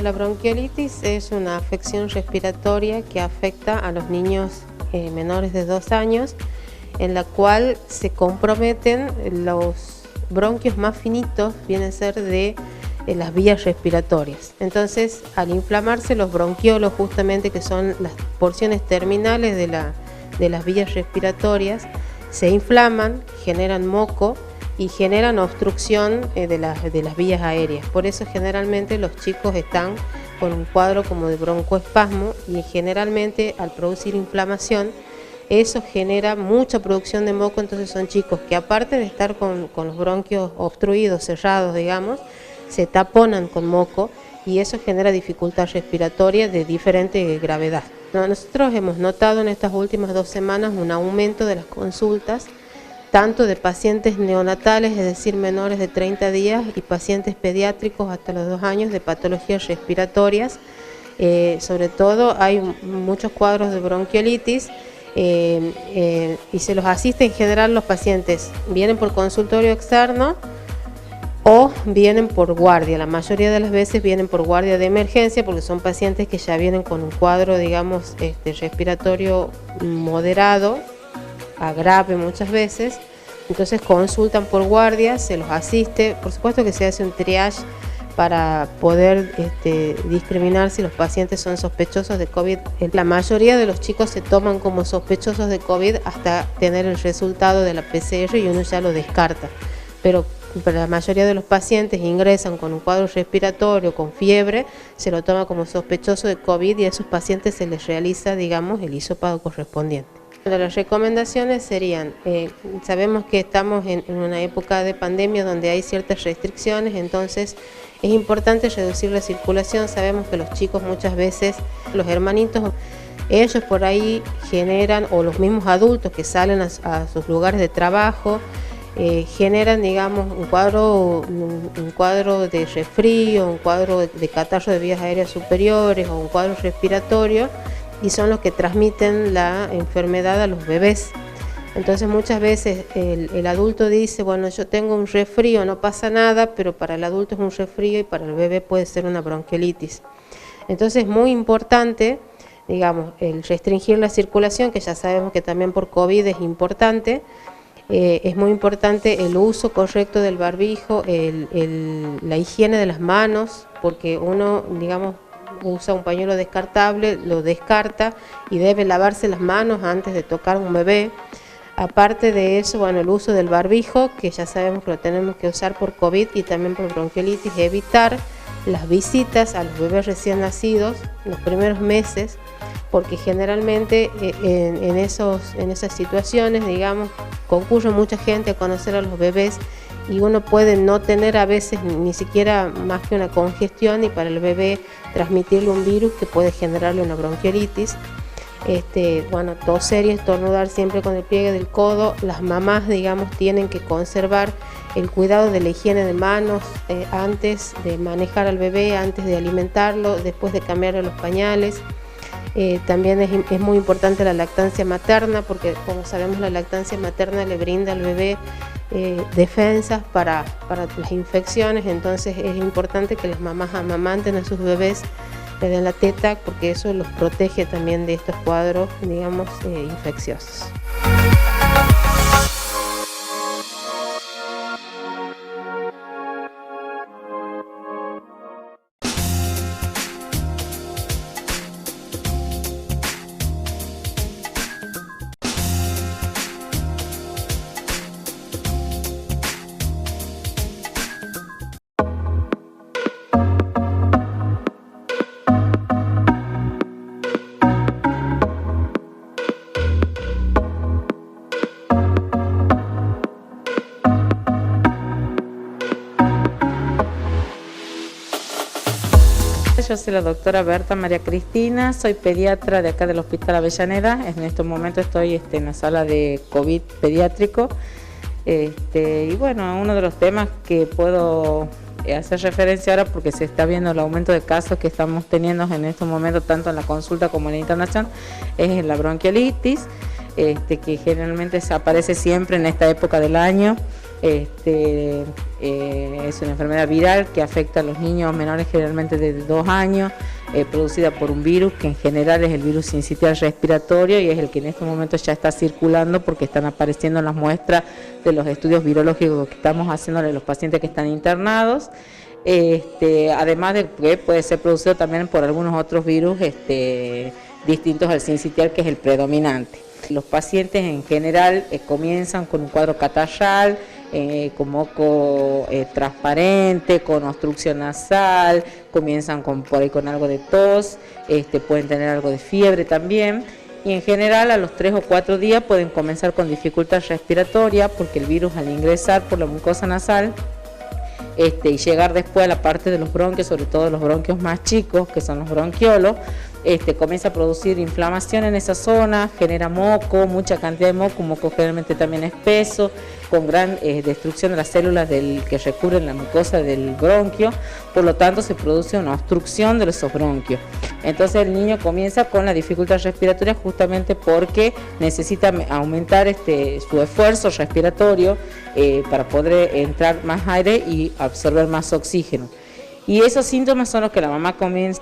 la bronquiolitis es una afección respiratoria que afecta a los niños menores de 2 años, en la cual se comprometen los bronquios más finitos, vienen a ser de las vías respiratorias. Entonces, al inflamarse los bronquiolos, justamente que son las porciones terminales de las vías respiratorias, se inflaman, generan moco y generan obstrucción de las vías aéreas. Por eso generalmente los chicos están con un cuadro como de broncoespasmo, y generalmente al producir inflamación eso genera mucha producción de moco. Entonces son chicos que, aparte de estar con los bronquios obstruidos, cerrados, digamos, se taponan con moco, y eso genera dificultad respiratoria de diferente gravedad. Nosotros hemos notado en estas últimas 2 semanas un aumento de las consultas, tanto de pacientes neonatales, es decir, menores de 30 días, y pacientes pediátricos hasta los 2 años de patologías respiratorias. Sobre todo hay muchos cuadros de bronquiolitis, y se los asiste en general. Los pacientes vienen por consultorio externo o vienen por guardia. La mayoría de las veces vienen por guardia de emergencia, porque son pacientes que ya vienen con un cuadro, digamos, respiratorio moderado a grave muchas veces. Entonces consultan por guardia, se los asiste. Por supuesto que se hace un triage para poder discriminar si los pacientes son sospechosos de COVID. La mayoría de los chicos se toman como sospechosos de COVID hasta tener el resultado de la PCR, y uno ya lo descarta. Pero la mayoría de los pacientes ingresan con un cuadro respiratorio, con fiebre, se lo toma como sospechoso de COVID, y a esos pacientes se les realiza, digamos, el hisopado correspondiente. Las recomendaciones serían, sabemos que estamos en una época de pandemia donde hay ciertas restricciones, entonces es importante reducir la circulación. Sabemos que los chicos muchas veces, los hermanitos, ellos por ahí generan, o los mismos adultos que salen a sus lugares de trabajo, generan, digamos, un cuadro de resfrío, un cuadro de catarro de vías aéreas superiores, o un cuadro respiratorio, y son los que transmiten la enfermedad a los bebés. Entonces muchas veces el adulto dice, bueno, yo tengo un resfrío, no pasa nada, pero para el adulto es un resfrío y para el bebé puede ser una bronquiolitis. Entonces es muy importante, digamos, el restringir la circulación, que ya sabemos que también por COVID es importante. Es muy importante el uso correcto del barbijo, la higiene de las manos, porque uno, digamos, usa un pañuelo descartable, lo descarta, y debe lavarse las manos antes de tocar un bebé. Aparte de eso, bueno, el uso del barbijo, que ya sabemos que lo tenemos que usar por COVID y también por bronquiolitis. Evitar las visitas a los bebés recién nacidos los primeros meses, porque generalmente en esas situaciones, digamos, concurre mucha gente a conocer a los bebés, y uno puede no tener a veces ni siquiera más que una congestión, y para el bebé transmitirle un virus que puede generarle una bronquiolitis. Bueno, toser y estornudar siempre con el pliegue del codo. Las mamás, digamos, tienen que conservar el cuidado de la higiene de manos antes de manejar al bebé, antes de alimentarlo, después de cambiarle los pañales. También es muy importante la lactancia materna, porque como sabemos, la lactancia materna le brinda al bebé defensas para las infecciones. Entonces es importante que las mamás amamanten a sus bebés, le den la teta, porque eso los protege también de estos cuadros, digamos, infecciosos. Yo soy la doctora Berta María Cristina, soy pediatra de acá del Hospital Avellaneda. En este momento estoy en la sala de COVID pediátrico. Y bueno, uno de los temas que puedo hacer referencia ahora, porque se está viendo el aumento de casos que estamos teniendo en estos momentos, tanto en la consulta como en la internación, es la bronquiolitis, que generalmente aparece siempre en esta época del año. Es una enfermedad viral que afecta a los niños menores generalmente de 2 años, producida por un virus que en general es el virus sincitial respiratorio y es el que en estos momentos ya está circulando porque están apareciendo en las muestras de los estudios virológicos que estamos haciéndole a los pacientes que están internados. Además de que puede ser producido también por algunos otros virus distintos al sincitial, que es el predominante. Los pacientes en general comienzan con un cuadro catarral, con moco transparente, con obstrucción nasal, comienzan por ahí con algo de tos, pueden tener algo de fiebre también. Y en general a los 3 o 4 días pueden comenzar con dificultad respiratoria porque el virus, al ingresar por la mucosa nasal y llegar después a la parte de los bronquios, sobre todo los bronquios más chicos, que son los bronquiolos, comienza a producir inflamación en esa zona, genera moco, mucha cantidad de moco, un moco generalmente también espeso, con gran destrucción de las células que recubren la mucosa del bronquio, por lo tanto se produce una obstrucción de esos bronquios. Entonces el niño comienza con la dificultad respiratoria justamente porque necesita aumentar su esfuerzo respiratorio para poder entrar más aire y absorber más oxígeno. Y esos síntomas son los que la mamá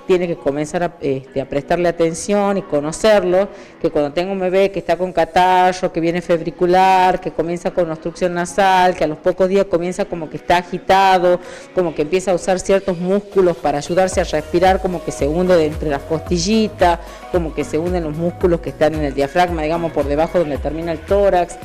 tiene que comenzar a prestarle atención y conocerlo, que cuando tenga un bebé que está con catarro, que viene febricular, que comienza con obstrucción nasal, que a los pocos días comienza como que está agitado, como que empieza a usar ciertos músculos para ayudarse a respirar, como que se hunde de entre las costillitas, como que se hunden los músculos que están en el diafragma, digamos por debajo donde termina el tórax,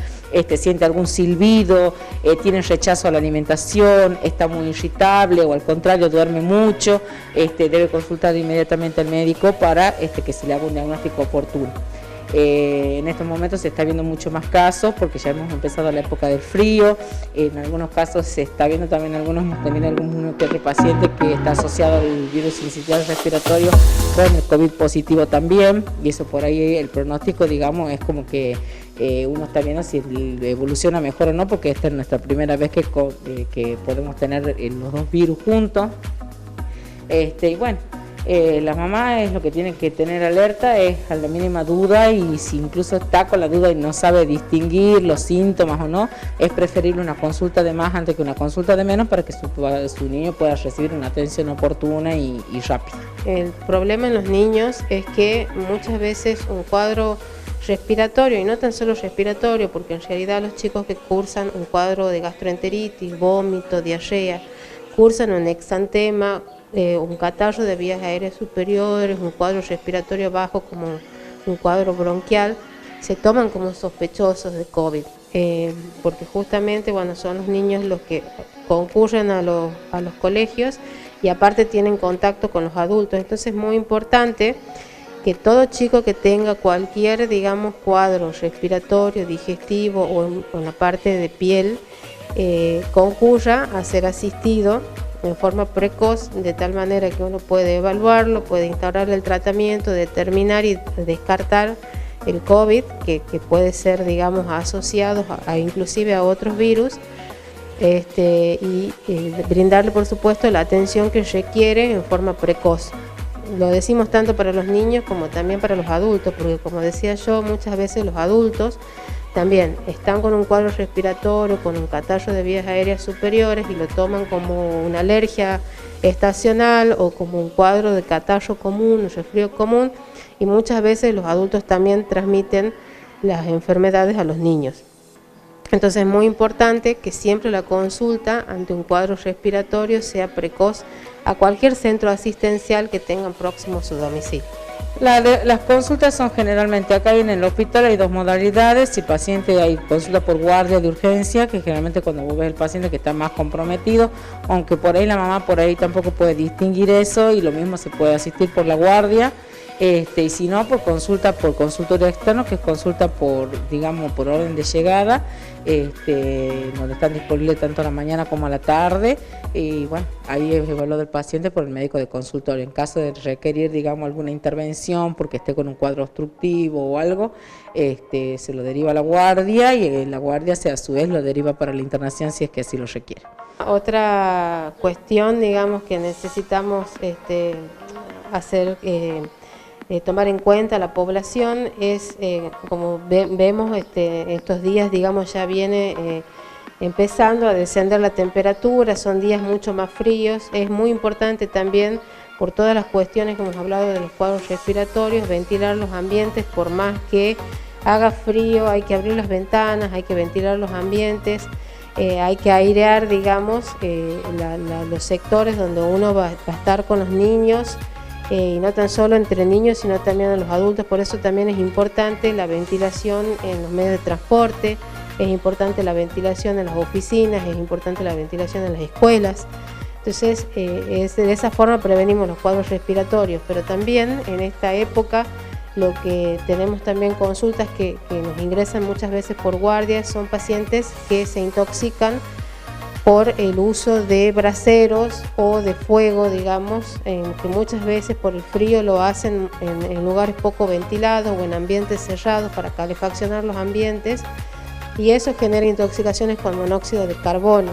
siente algún silbido, tiene rechazo a la alimentación, está muy irritable o al contrario duerme mucho, debe consultar inmediatamente al médico para que se le haga un diagnóstico oportuno. En estos momentos se está viendo mucho más casos porque ya hemos empezado la época del frío, en algunos casos se está viendo también hemos tenido algún que otro paciente que está asociado al virus sincitial respiratorio con el COVID positivo también, y eso por ahí el pronóstico, digamos, es como que uno está viendo si evoluciona mejor o no, porque esta es nuestra primera vez que podemos tener los dos virus juntos. Y bueno, la mamá es lo que tiene que tener alerta, es a la mínima duda, y si incluso está con la duda y no sabe distinguir los síntomas o no, es preferible una consulta de más antes que una consulta de menos para que su niño pueda recibir una atención oportuna y rápida. El problema en los niños es que muchas veces un cuadro respiratorio, y no tan solo respiratorio, porque en realidad los chicos que cursan un cuadro de gastroenteritis, vómito, diarrea, cursan un exantema, un catarro de vías aéreas superiores, un cuadro respiratorio bajo como un cuadro bronquial, se toman como sospechosos de COVID, porque justamente son los niños los que concurren a los colegios y aparte tienen contacto con los adultos. Entonces es muy importante que todo chico que tenga cualquier, cuadro respiratorio, digestivo o en la parte de piel, concurra a ser asistido en forma precoz, de tal manera que uno puede evaluarlo, puede instaurar el tratamiento, determinar y descartar el COVID, que puede ser, asociado inclusive a otros virus, y brindarle, por supuesto, la atención que requiere en forma precoz. Lo decimos tanto para los niños como también para los adultos, porque como decía yo, muchas veces los adultos también están con un cuadro respiratorio, con un catarro de vías aéreas superiores y lo toman como una alergia estacional o como un cuadro de catarro común, un resfrío común, y muchas veces los adultos también transmiten las enfermedades a los niños. Entonces es muy importante que siempre la consulta ante un cuadro respiratorio sea precoz a cualquier centro asistencial que tengan próximo a su domicilio. Las consultas son generalmente, acá en el hospital hay 2 modalidades. Si paciente hay consulta por guardia de urgencia, que generalmente cuando vos ves el paciente que está más comprometido, aunque por ahí la mamá tampoco puede distinguir eso, y lo mismo se puede asistir por la guardia. Y si no, por consultorio externo, que es consulta por orden de llegada, donde están disponibles tanto a la mañana como a la tarde, y bueno, ahí es evaluado del paciente por el médico de consultorio. En caso de requerir, alguna intervención porque esté con un cuadro obstructivo o algo, se lo deriva a la guardia, y la guardia a su vez lo deriva para la internación si es que así lo requiere. Otra cuestión, que necesitamos hacer, tomar en cuenta la población es, como vemos estos días, ya viene empezando a descender la temperatura, son días mucho más fríos. Es muy importante también, por todas las cuestiones que hemos hablado de los cuadros respiratorios, ventilar los ambientes. Por más que haga frío, hay que abrir las ventanas, hay que ventilar los ambientes, hay que airear, digamos, los sectores donde uno va a estar con los niños, y no tan solo entre niños, sino también a los adultos. Por eso también es importante la ventilación en los medios de transporte, es importante la ventilación en las oficinas, es importante la ventilación en las escuelas. Entonces, de esa forma prevenimos los cuadros respiratorios, pero también en esta época lo que tenemos también consultas que nos ingresan muchas veces por guardia son pacientes que se intoxican por el uso de braseros o de fuego, digamos, que muchas veces por el frío lo hacen en lugares poco ventilados o en ambientes cerrados para calefaccionar los ambientes, y eso genera intoxicaciones con monóxido de carbono.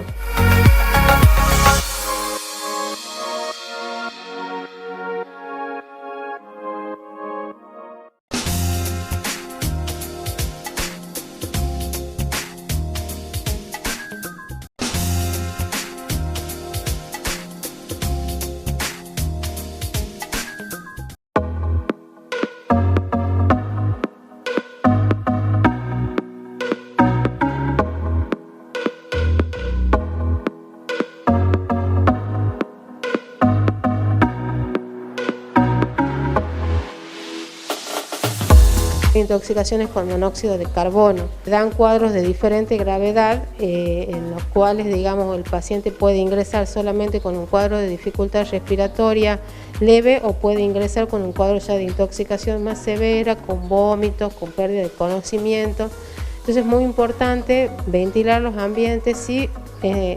Intoxicaciones con monóxido de carbono. Dan cuadros de diferente gravedad, en los cuales, digamos, el paciente puede ingresar solamente con un cuadro de dificultad respiratoria leve o puede ingresar con un cuadro ya de intoxicación más severa, con vómitos, con pérdida de conocimiento. Entonces es muy importante ventilar los ambientes. Y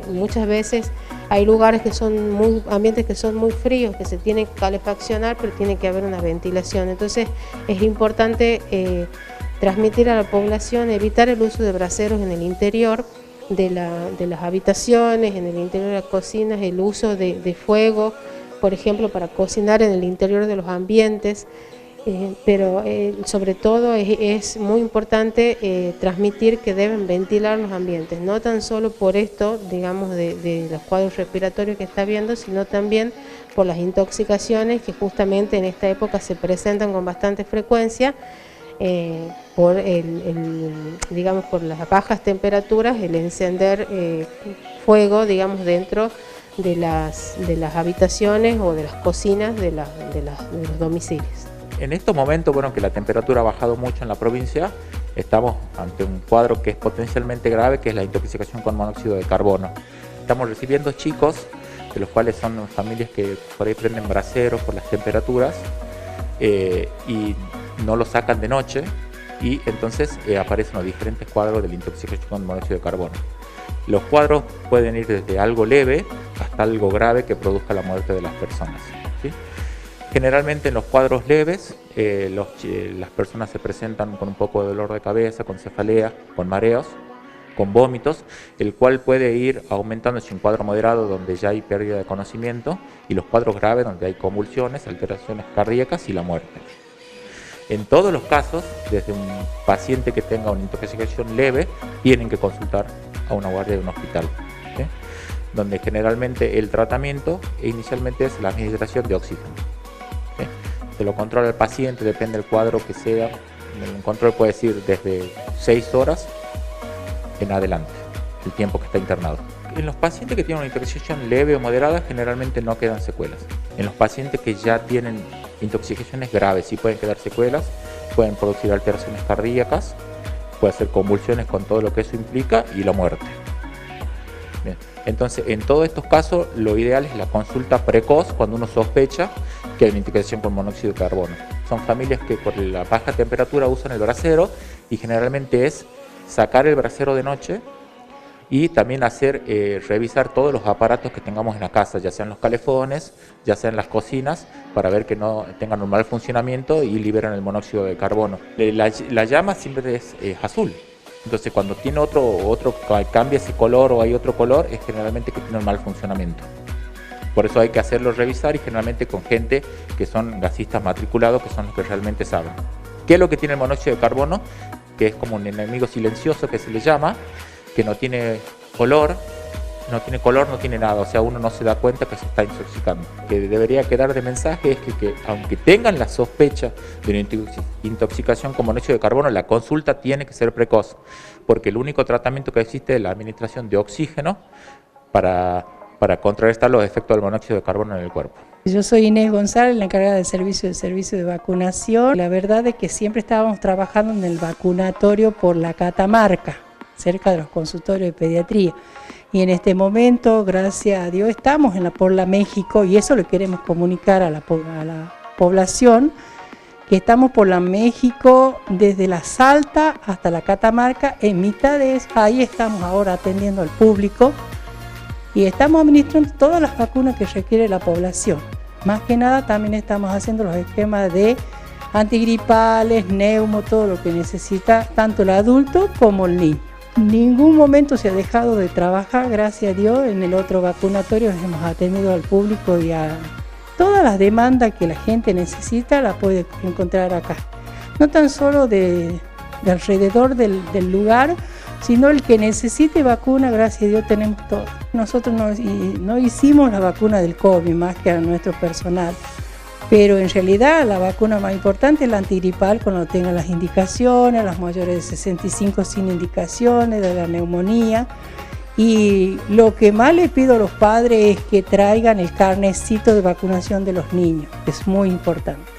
muchas veces hay lugares que son ambientes que son muy fríos, que se tienen que calefaccionar, pero tiene que haber una ventilación. Entonces es importante transmitir a la población, evitar el uso de braseros en el interior de las habitaciones, en el interior de las cocinas, el uso de fuego, por ejemplo, para cocinar en el interior de los ambientes. Pero sobre todo es muy importante transmitir que deben ventilar los ambientes, no tan solo por esto, digamos, de los cuadros respiratorios que está viendo, sino también por las intoxicaciones que justamente en esta época se presentan con bastante frecuencia, por digamos, por las bajas temperaturas, el encender fuego, digamos, dentro de las habitaciones o de las cocinas de los domicilios. En estos momentos, bueno, que la temperatura ha bajado mucho en la provincia, estamos ante un cuadro que es potencialmente grave, que es la intoxicación con monóxido de carbono. Estamos recibiendo chicos, de los cuales son familias que por ahí prenden braseros por las temperaturas y no lo sacan de noche, y entonces aparecen los diferentes cuadros de la intoxicación con monóxido de carbono. Los cuadros pueden ir desde algo leve hasta algo grave que produzca la muerte de las personas, ¿sí? Generalmente en los cuadros leves las personas se presentan con un poco de dolor de cabeza, con cefalea, con mareos, con vómitos, el cual puede ir aumentando hacia un cuadro moderado donde ya hay pérdida de conocimiento, y los cuadros graves donde hay convulsiones, alteraciones cardíacas y la muerte. En todos los casos, desde un paciente que tenga una intoxicación leve, tienen que consultar a una guardia de un hospital, ¿sí? Donde generalmente el tratamiento inicialmente es la administración de oxígeno. Se lo controla el paciente, depende del cuadro que sea. El control puede decir desde 6 horas en adelante, el tiempo que está internado. En los pacientes que tienen una intoxicación leve o moderada, generalmente no quedan secuelas. En los pacientes que ya tienen intoxicaciones graves, sí pueden quedar secuelas, pueden producir alteraciones cardíacas, puede hacer convulsiones con todo lo que eso implica y la muerte. Bien. Entonces, en todos estos casos, lo ideal es la consulta precoz cuando uno sospecha que hay una intoxicación con monóxido de carbono. Son familias que por la baja temperatura usan el brasero, y generalmente es sacar el brasero de noche y también revisar todos los aparatos que tengamos en la casa, ya sean los calefones, ya sean las cocinas, para ver que no tengan un mal funcionamiento y liberan el monóxido de carbono. La llama siempre es azul. Entonces, cuando tiene otro cambia ese color o hay otro color, es generalmente que tiene un mal funcionamiento. Por eso hay que hacerlo revisar, y generalmente con gente que son gasistas matriculados, que son los que realmente saben. ¿Qué es lo que tiene el monóxido de carbono? Que es como un enemigo silencioso, que se le llama, que no tiene olor, no tiene nada, o sea, uno no se da cuenta que se está intoxicando. Lo que debería quedar de mensaje es que aunque tengan la sospecha de una intoxicación con monóxido de carbono, la consulta tiene que ser precoz, porque el único tratamiento que existe es la administración de oxígeno para contrarrestar los efectos del monóxido de carbono en el cuerpo. Yo soy Inés González, la encargada del servicio de vacunación. La verdad es que siempre estábamos trabajando en el vacunatorio por la Catamarca, cerca de los consultorios de pediatría. Y en este momento, gracias a Dios, estamos por la México, y eso le queremos comunicar a la población, que estamos por la México desde la Salta hasta la Catamarca. En mitad de eso, ahí estamos ahora atendiendo al público y estamos administrando todas las vacunas que requiere la población. Más que nada también estamos haciendo los esquemas de antigripales, neumo, todo lo que necesita tanto el adulto como el niño. En ningún momento se ha dejado de trabajar, gracias a Dios. En el otro vacunatorio hemos atendido al público y a todas las demandas que la gente necesita, la puede encontrar acá. No tan solo de alrededor del lugar, sino el que necesite vacuna, gracias a Dios tenemos todo. Nosotros no hicimos la vacuna del COVID más que a nuestro personal, pero en realidad la vacuna más importante es la antigripal cuando tengan las indicaciones, las mayores de 65 sin indicaciones, de la neumonía. Y lo que más le pido a los padres es que traigan el carnecito de vacunación de los niños, que es muy importante.